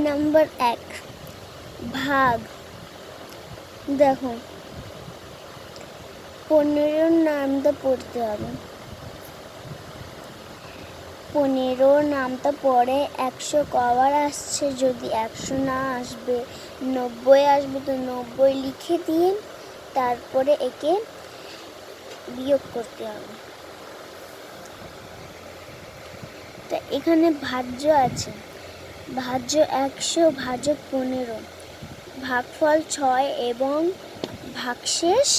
Number 1 ভাগ। দেখো 15 নামটা পড়তে হবে। 15 নামটা পরে 100 কবার আসছে, যদি 100 না আসবে 90 আসবে তো 90 লিখে দিয়ে তারপরে একে বিয়োগ করতে হবে। তা এখানে ভাজ্য আছে, ভাজ্য 100 ভাজক 15, ভাগফল 6 এবং ভাগশেষ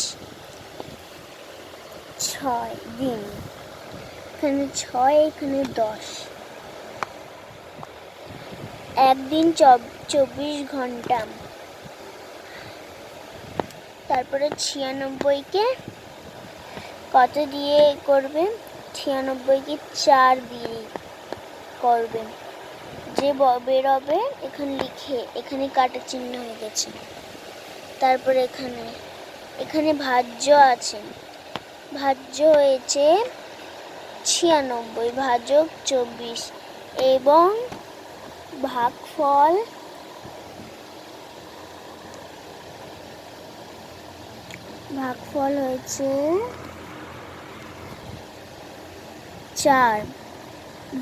6 দিন। এখানে 6, এখানে 10। একদিন 24 ঘন্টা। তারপরে 96কে কত দিয়ে করবে? 96কে 4 দিয়ে করবে। যে বেরোবে এখানে লিখে, এখানে কাটা চিহ্ন হয়ে গেছে। তারপরে এখানে ভাজ্য আছে, ভাজ্য হয়েছে 96 ভাজক 24 এবং ভাগফল হয়েছে 4,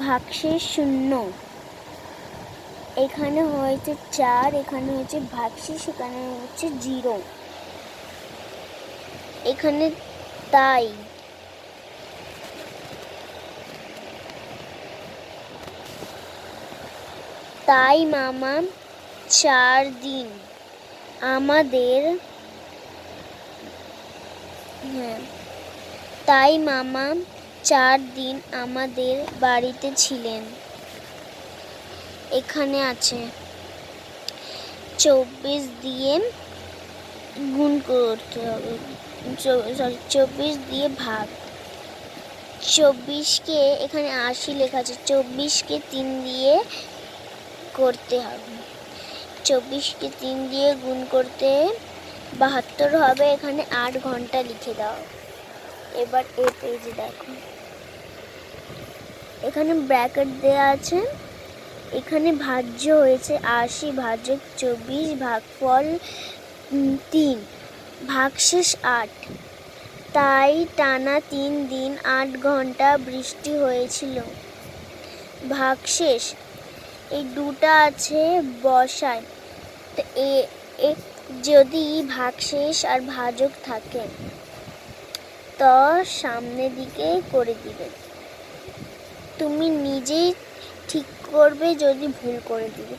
ভাগশেষ 0। এখানে হয়েছে 4, এখানে হয়েছে ভাগশেষ, এখানে হচ্ছে 0। এখানে তাই মামা 4 দিন আমাদের তাই মামা 4 দিন আমাদের বাড়িতে ছিলেন। এখানে আছে 24 দিয়ে গুণ করতে হবে, 24 দিয়ে ভাগ। 24কে এখানে 80 লেখা আছে, 24কে 3 দিয়ে করতে হবে। 24কে 3 দিয়ে গুণ করতে 72 হবে। এখানে 8 ঘন্টা লিখে দাও। এবার এই পেজে দেখো, এখানে ব্র্যাকেট দেওয়া আছে। এখানে ভাজ্য হয়েছে 80 ভাজক 24, ভাগফল 3, ভাগশেষ 8। তাই টানা 3 দিন 8 ঘন্টা বৃষ্টি হয়েছিল। ভাগশেষ এই দুটা আছে বসায়, তো যদি ভাগশেষ আর ভাজক থাকে তো সামনের দিকে করে দিবে। তুমি নিজেই ঠিক করবে যদি ভুল করে দিবে।